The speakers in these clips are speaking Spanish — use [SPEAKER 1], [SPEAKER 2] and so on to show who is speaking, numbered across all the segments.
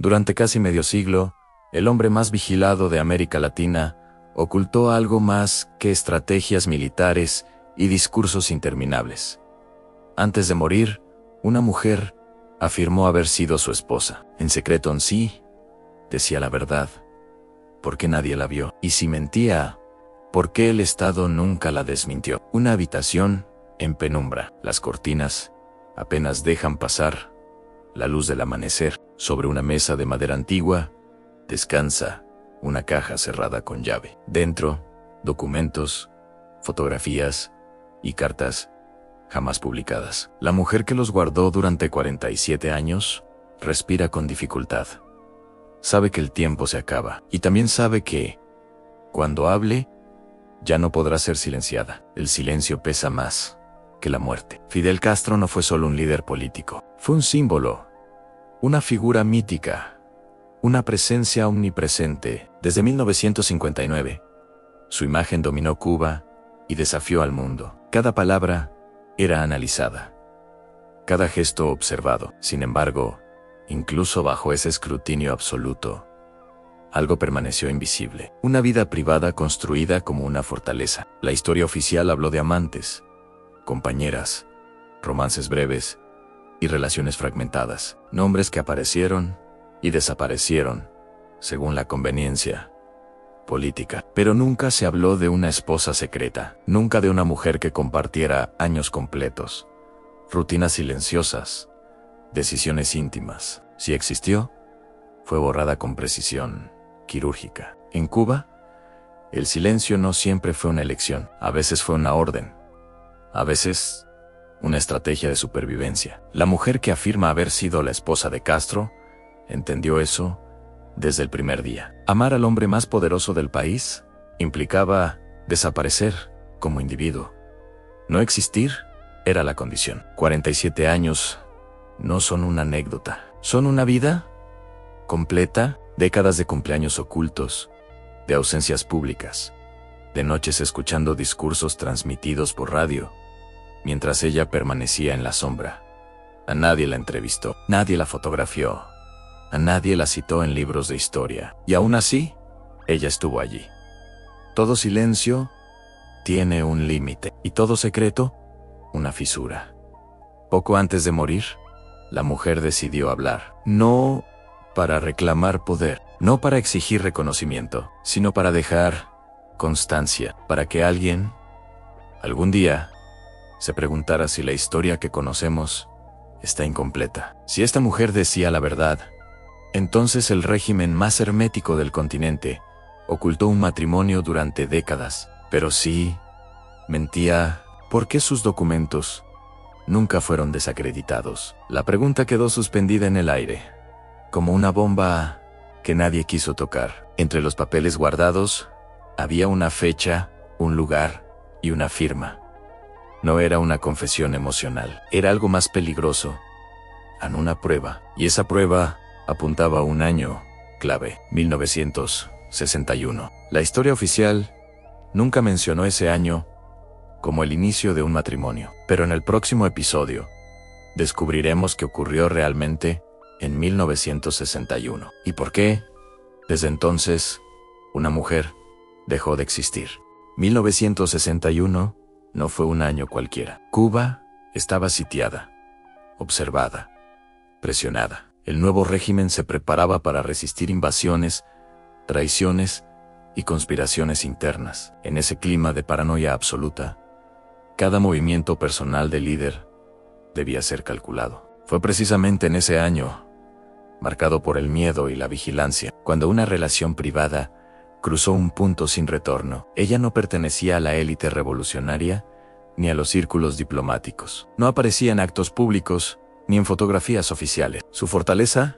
[SPEAKER 1] Durante casi medio siglo, el hombre más vigilado de América Latina ocultó algo más que estrategias militares y discursos interminables. Antes de morir, una mujer afirmó haber sido su esposa. En secreto en sí, decía la verdad, porque nadie la vio. Y si mentía, ¿por qué el Estado nunca la desmintió? Una habitación en penumbra. Las cortinas apenas dejan pasar la luz del amanecer. Sobre una mesa de madera antigua, descansa una caja cerrada con llave. Dentro, documentos, fotografías y cartas jamás publicadas. La mujer que los guardó durante 47 años respira con dificultad. Sabe que el tiempo se acaba y también sabe que, cuando hable, ya no podrá ser silenciada. El silencio pesa más que la muerte. Fidel Castro no fue solo un líder político, fue un símbolo, una figura mítica, una presencia omnipresente. Desde 1959, su imagen dominó Cuba y desafió al mundo. Cada palabra era analizada, cada gesto observado. Sin embargo, incluso bajo ese escrutinio absoluto, algo permaneció invisible. Una vida privada construida como una fortaleza. La historia oficial habló de amantes, compañeras, romances breves y relaciones fragmentadas. Nombres que aparecieron y desaparecieron, según la conveniencia política. Pero nunca se habló de una esposa secreta. Nunca de una mujer que compartiera años completos, rutinas silenciosas, decisiones íntimas. Si existió, fue borrada con precisión quirúrgica. En Cuba, el silencio no siempre fue una elección. A veces fue una orden. A veces, una estrategia de supervivencia. La mujer que afirma haber sido la esposa de Castro entendió eso desde el primer día. Amar al hombre más poderoso del país implicaba desaparecer como individuo. No existir era la condición. 47 años no son una anécdota. Son una vida completa, décadas de cumpleaños ocultos, de ausencias públicas, de noches escuchando discursos transmitidos por radio, mientras ella permanecía en la sombra. A nadie la entrevistó, nadie la fotografió, a nadie la citó en libros de historia. Y aún así, ella estuvo allí. Todo silencio tiene un límite, y todo secreto, una fisura. Poco antes de morir, la mujer decidió hablar. No para reclamar poder, no para exigir reconocimiento, sino para dejar constancia, para que alguien, algún día, se preguntara si la historia que conocemos está incompleta. Si esta mujer decía la verdad, entonces el régimen más hermético del continente ocultó un matrimonio durante décadas. Pero si mentía, ¿por qué sus documentos nunca fueron desacreditados? La pregunta quedó suspendida en el aire, como una bomba que nadie quiso tocar. Entre los papeles guardados, había una fecha, un lugar y una firma. No era una confesión emocional, era algo más peligroso, una prueba. Y esa prueba apuntaba a un año clave, 1961. La historia oficial nunca mencionó ese año como el inicio de un matrimonio. Pero en el próximo episodio, descubriremos qué ocurrió realmente en 1961. ¿Y por qué, desde entonces, una mujer dejó de existir? 1961 no fue un año cualquiera. Cuba estaba sitiada, observada, presionada. El nuevo régimen se preparaba para resistir invasiones, traiciones y conspiraciones internas. En ese clima de paranoia absoluta, cada movimiento personal del líder debía ser calculado. Fue precisamente en ese año, marcado por el miedo y la vigilancia, cuando una relación privada cruzó un punto sin retorno. Ella no pertenecía a la élite revolucionaria ni a los círculos diplomáticos. No aparecía en actos públicos ni en fotografías oficiales. Su fortaleza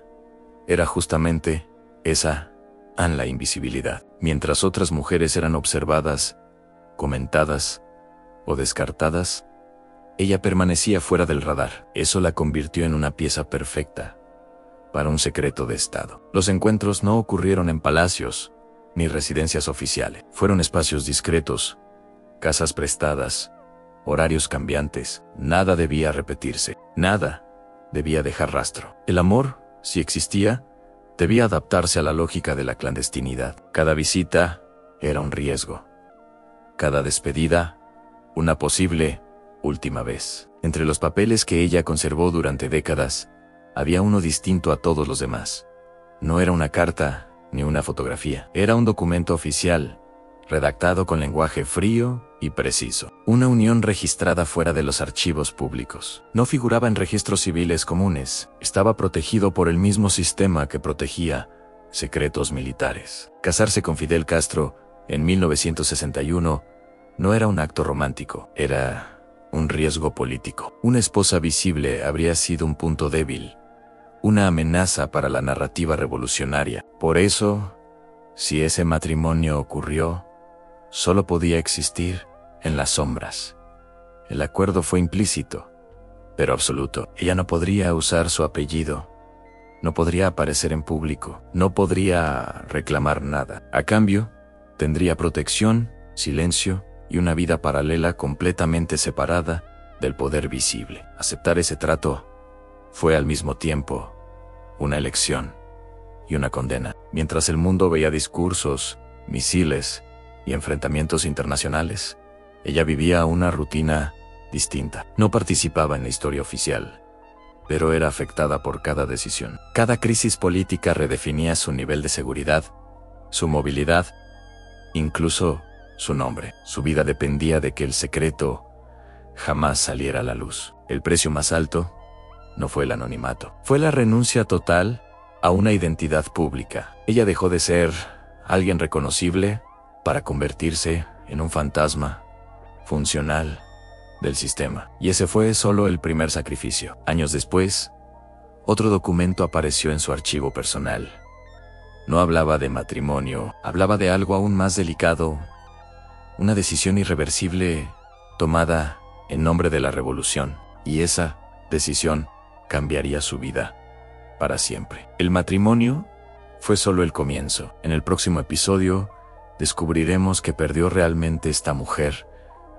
[SPEAKER 1] era justamente esa, la invisibilidad. Mientras otras mujeres eran observadas, comentadas o descartadas, ella permanecía fuera del radar. Eso la convirtió en una pieza perfecta para un secreto de Estado. Los encuentros no ocurrieron en palacios ni residencias oficiales. Fueron espacios discretos, casas prestadas, horarios cambiantes. Nada debía repetirse, nada debía dejar rastro. El amor, si existía, Debía adaptarse a la lógica de la clandestinidad. Cada visita era un riesgo. Cada despedida, una posible última vez. Entre los papeles que ella conservó durante décadas, había uno distinto a todos los demás. No era una carta ni una fotografía. Era un documento oficial, redactado con lenguaje frío y preciso. Una unión registrada fuera de los archivos públicos. No figuraba en registros civiles comunes. Estaba protegido por el mismo sistema que protegía secretos militares. Casarse con Fidel Castro en 1961 no era un acto romántico, era un riesgo político. Una esposa visible habría sido un punto débil, una amenaza para la narrativa revolucionaria. Por eso, si ese matrimonio ocurrió, solo podía existir en las sombras. El acuerdo fue implícito, pero absoluto. Ella no podría usar su apellido, no podría aparecer en público, no podría reclamar nada. A cambio, tendría protección, silencio y una vida paralela completamente separada del poder visible. Aceptar ese trato fue al mismo tiempo una elección y una condena. Mientras el mundo veía discursos, misiles y enfrentamientos internacionales, ella vivía una rutina distinta. No participaba en la historia oficial, pero era afectada por cada decisión. Cada crisis política redefinía su nivel de seguridad, su movilidad, incluso su nombre. Su vida dependía de que el secreto jamás saliera a la luz. El precio más alto no fue el anonimato, fue la renuncia total a una identidad pública. Ella dejó de ser alguien reconocible para convertirse en un fantasma funcional del sistema. Y ese fue solo el primer sacrificio. Años después, otro documento apareció en su archivo personal. No hablaba de matrimonio, hablaba de algo aún más delicado, una decisión irreversible tomada en nombre de la revolución. Y esa decisión cambiaría su vida para siempre. El matrimonio fue solo el comienzo. En el próximo episodio descubriremos que perdió realmente esta mujer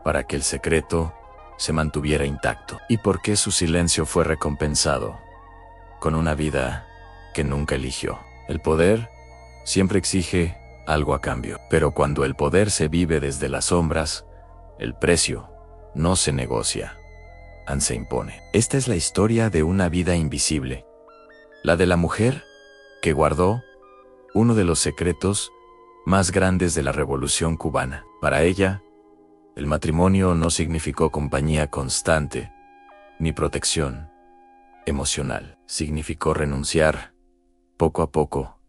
[SPEAKER 1] para que el secreto se mantuviera intacto, y por qué su silencio fue recompensado con una vida que nunca eligió. El poder siempre exige algo a cambio, pero cuando el poder se vive desde las sombras, el precio no se negocia, se impone. Esta es la historia de una vida invisible, la de la mujer que guardó uno de los secretos más grandes de la Revolución Cubana. Para ella, el matrimonio no significó compañía constante, ni protección emocional. Significó renunciar, poco a poco,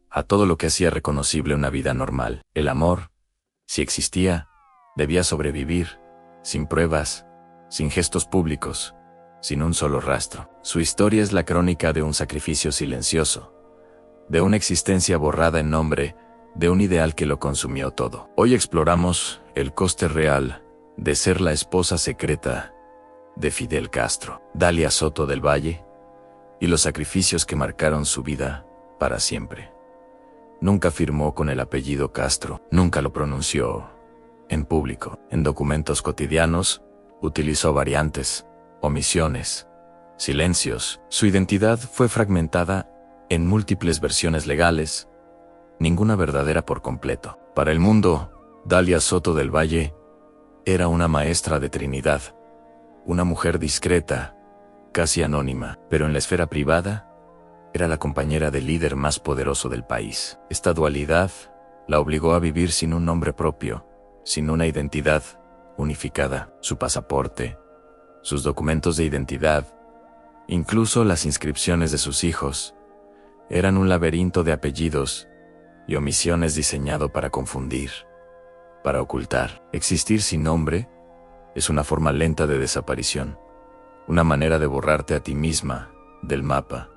[SPEAKER 1] a todo lo que hacía reconocible una vida normal. El amor, si existía, debía sobrevivir, sin pruebas, sin gestos públicos, sin un solo rastro. Su historia es la crónica de un sacrificio silencioso, de una existencia borrada en nombre de un ideal que lo consumió todo. Hoy exploramos el coste real de ser la esposa secreta de Fidel Castro, Dalia Soto del Valle, y los sacrificios que marcaron su vida para siempre. Nunca firmó con el apellido Castro, nunca lo pronunció en público. En documentos cotidianos, utilizó variantes, omisiones, silencios. Su identidad fue fragmentada en múltiples versiones legales, ninguna verdadera por completo. Para el mundo, Dalia Soto del Valle era una maestra de Trinidad, una mujer discreta, casi anónima, pero en la esfera privada, era la compañera del líder más poderoso del país. Esta dualidad la obligó a vivir sin un nombre propio, sin una identidad unificada. Su pasaporte, sus documentos de identidad, incluso las inscripciones de sus hijos, eran un laberinto de apellidos y omisiones diseñado para confundir, para ocultar. Existir sin nombre es una forma lenta de desaparición, una manera de borrarte a ti misma del mapa,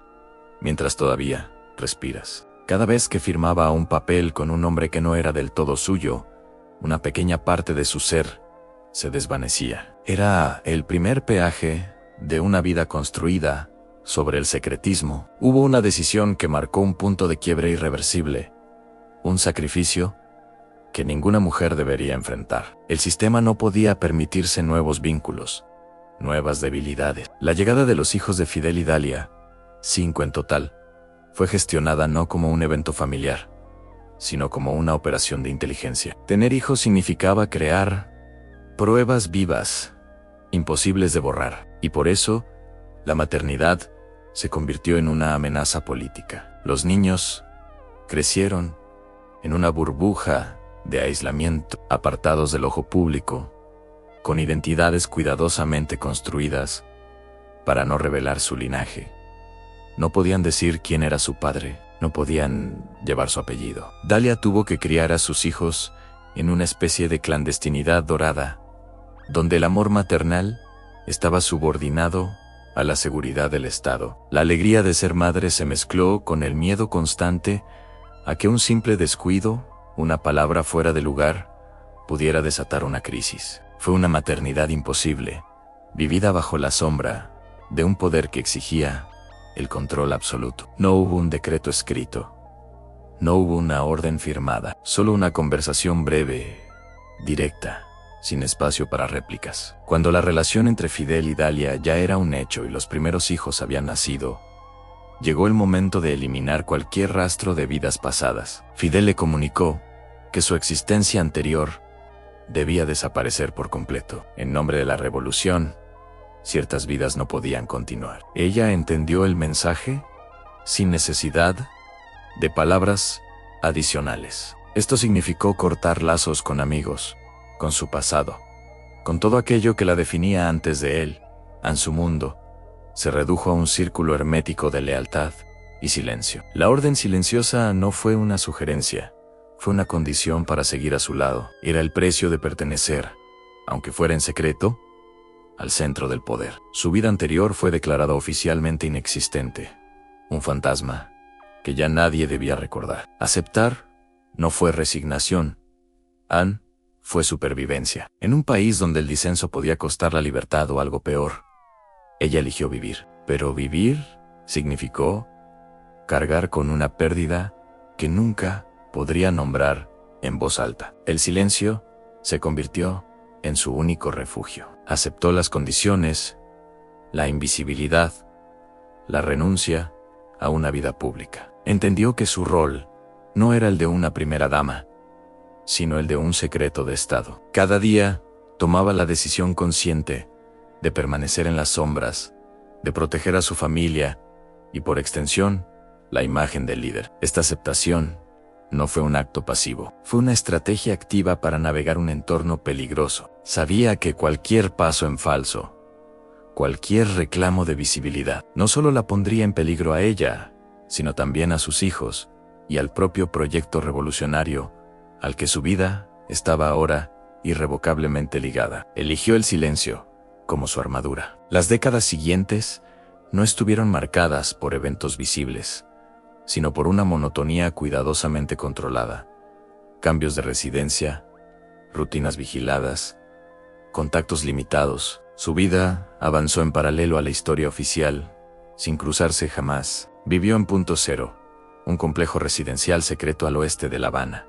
[SPEAKER 1] mientras todavía respiras. Cada vez que firmaba un papel con un nombre que no era del todo suyo, una pequeña parte de su ser se desvanecía. Era el primer peaje de una vida construida sobre el secretismo. Hubo una decisión que marcó un punto de quiebre irreversible, un sacrificio que ninguna mujer debería enfrentar. El sistema no podía permitirse nuevos vínculos, nuevas debilidades. La llegada de los hijos de Fidel y Dalia, 5 en total, fue gestionada no como un evento familiar, sino como una operación de inteligencia. Tener hijos significaba crear pruebas vivas, imposibles de borrar, y por eso, la maternidad se convirtió en una amenaza política. Los niños crecieron en una burbuja de aislamiento, apartados del ojo público, con identidades cuidadosamente construidas para no revelar su linaje. No podían decir quién era su padre, no podían llevar su apellido. Dalia tuvo que criar a sus hijos en una especie de clandestinidad dorada, donde el amor maternal estaba subordinado a la seguridad del Estado. La alegría de ser madre se mezcló con el miedo constante a que un simple descuido, una palabra fuera de lugar, pudiera desatar una crisis. Fue una maternidad imposible, vivida bajo la sombra de un poder que exigía el control absoluto. No hubo un decreto escrito, no hubo una orden firmada, solo una conversación breve, directa, sin espacio para réplicas. Cuando la relación entre Fidel y Dalia ya era un hecho y los primeros hijos habían nacido, llegó el momento de eliminar cualquier rastro de vidas pasadas. Fidel le comunicó que su existencia anterior debía desaparecer por completo. En nombre de la revolución, ciertas vidas no podían continuar. Ella entendió el mensaje sin necesidad de palabras adicionales. Esto significó cortar lazos con amigos, con su pasado, con todo aquello que la definía antes de él. Su mundo se redujo a un círculo hermético de lealtad y silencio. La orden silenciosa no fue una sugerencia, fue una condición para seguir a su lado. Era el precio de pertenecer, aunque fuera en secreto, al centro del poder. Su vida anterior fue declarada oficialmente inexistente, un fantasma que ya nadie debía recordar. Aceptar no fue resignación, fue supervivencia. En un país donde el disenso podía costar la libertad o algo peor, ella eligió vivir. Pero vivir significó cargar con una pérdida que nunca podría nombrar en voz alta. El silencio se convirtió en su único refugio. Aceptó las condiciones, la invisibilidad, la renuncia a una vida pública. Entendió que su rol no era el de una primera dama, sino el de un secreto de Estado. Cada día tomaba la decisión consciente de permanecer en las sombras, de proteger a su familia y, por extensión, la imagen del líder. Esta aceptación no fue un acto pasivo, fue una estrategia activa para navegar un entorno peligroso. Sabía que cualquier paso en falso, cualquier reclamo de visibilidad, no solo la pondría en peligro a ella, sino también a sus hijos y al propio proyecto revolucionario al que su vida estaba ahora irrevocablemente ligada. Eligió el silencio como su armadura. Las décadas siguientes no estuvieron marcadas por eventos visibles, sino por una monotonía cuidadosamente controlada. Cambios de residencia, rutinas vigiladas, contactos limitados. Su vida avanzó en paralelo a la historia oficial, sin cruzarse jamás. Vivió en Punto Cero, un complejo residencial secreto al oeste de La Habana,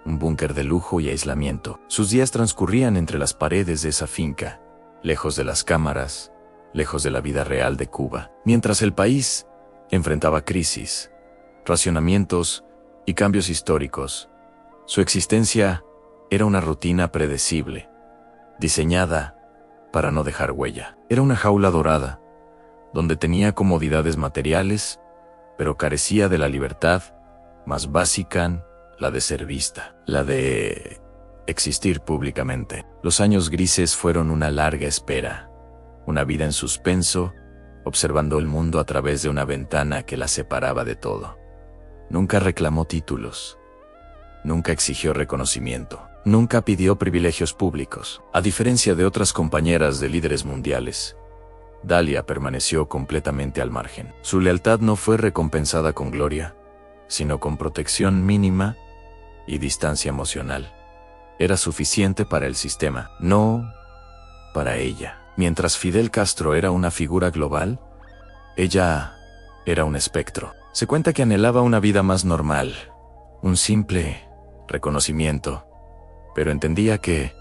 [SPEAKER 1] un búnker de lujo y aislamiento. Sus días transcurrían entre las paredes de esa finca, lejos de las cámaras, lejos de la vida real de Cuba. Mientras el país enfrentaba crisis, racionamientos y cambios históricos, su existencia era una rutina predecible, diseñada para no dejar huella. Era una jaula dorada, donde tenía comodidades materiales, pero carecía de la libertad más básica, la de ser vista, la de existir públicamente. Los años grises fueron una larga espera, una vida en suspenso, observando el mundo a través de una ventana que la separaba de todo. Nunca reclamó títulos, nunca exigió reconocimiento, nunca pidió privilegios públicos. A diferencia de otras compañeras de líderes mundiales, Dalia permaneció completamente al margen. Su lealtad no fue recompensada con gloria, sino con protección mínima y distancia emocional. Era suficiente para el sistema, no para ella. Mientras Fidel Castro era una figura global, ella era un espectro. Se cuenta que anhelaba una vida más normal, un simple reconocimiento, pero entendía que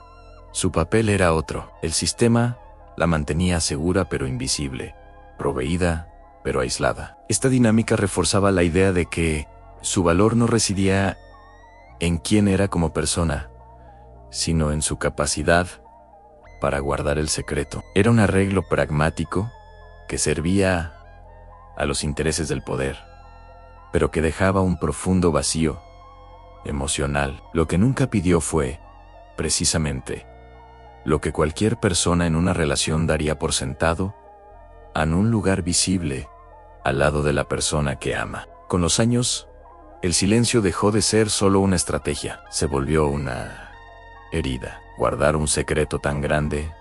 [SPEAKER 1] su papel era otro. El sistema la mantenía segura pero invisible, proveída pero aislada. Esta dinámica reforzaba la idea de que su valor no residía en quién era como persona, sino en su capacidad para guardar el secreto. Era un arreglo pragmático que servía a los intereses del poder, pero que dejaba un profundo vacío emocional. Lo que nunca pidió fue, precisamente, lo que cualquier persona en una relación daría por sentado, en un lugar visible, al lado de la persona que ama. Con los años, el silencio dejó de ser solo una estrategia, se volvió una herida. Guardar un secreto tan grande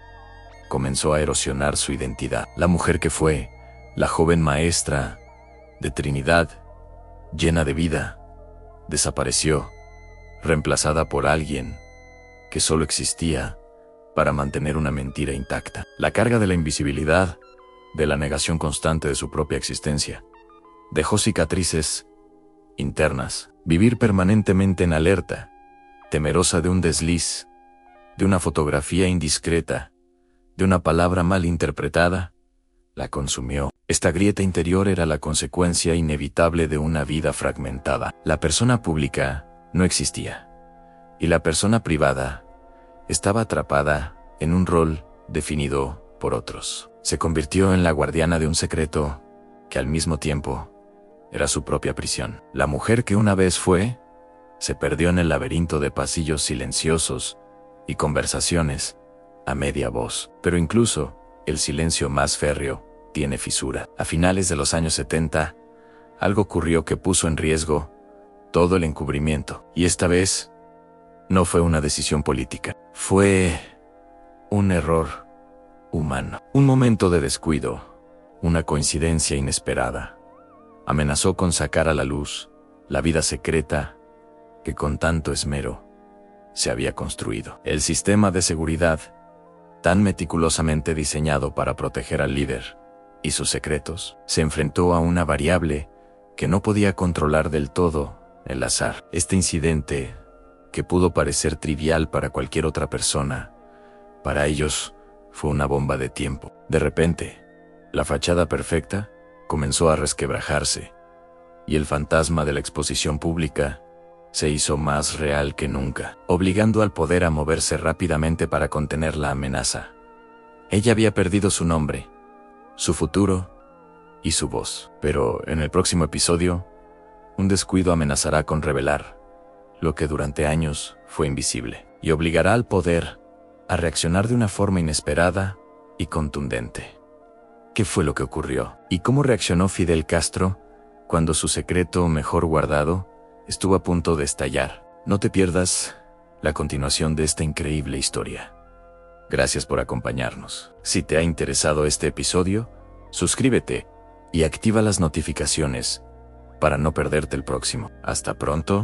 [SPEAKER 1] comenzó a erosionar su identidad. La mujer que fue, la joven maestra de Trinidad, llena de vida, desapareció, reemplazada por alguien que solo existía para mantener una mentira intacta. La carga de la invisibilidad, de la negación constante de su propia existencia, dejó cicatrices internas. Vivir permanentemente en alerta, temerosa de un desliz, de una fotografía indiscreta, de una palabra mal interpretada, la consumió. Esta grieta interior era la consecuencia inevitable de una vida fragmentada. La persona pública no existía, y la persona privada estaba atrapada en un rol definido por otros. Se convirtió en la guardiana de un secreto que al mismo tiempo era su propia prisión. La mujer que una vez fue, se perdió en el laberinto de pasillos silenciosos y conversaciones a media voz. Pero incluso el silencio más férreo tiene fisura. A finales de los años 70, algo ocurrió que puso en riesgo todo el encubrimiento. Y esta vez, no fue una decisión política. Fue un error humano. Un momento de descuido, una coincidencia inesperada, amenazó con sacar a la luz la vida secreta que con tanto esmero se había construido. El sistema de seguridad, tan meticulosamente diseñado para proteger al líder y sus secretos, se enfrentó a una variable que no podía controlar del todo: el azar. Este incidente, que pudo parecer trivial para cualquier otra persona, para ellos fue una bomba de tiempo. De repente, la fachada perfecta comenzó a resquebrajarse, y el fantasma de la exposición pública se hizo más real que nunca, obligando al poder a moverse rápidamente para contener la amenaza. Ella había perdido su nombre, su futuro y su voz. Pero en el próximo episodio, un descuido amenazará con revelar lo que durante años fue invisible, y obligará al poder a reaccionar de una forma inesperada y contundente. ¿Qué fue lo que ocurrió? ¿Y cómo reaccionó Fidel Castro cuando su secreto mejor guardado estuvo a punto de estallar? No te pierdas la continuación de esta increíble historia. Gracias por acompañarnos. Si te ha interesado este episodio, suscríbete y activa las notificaciones para no perderte el próximo. Hasta pronto.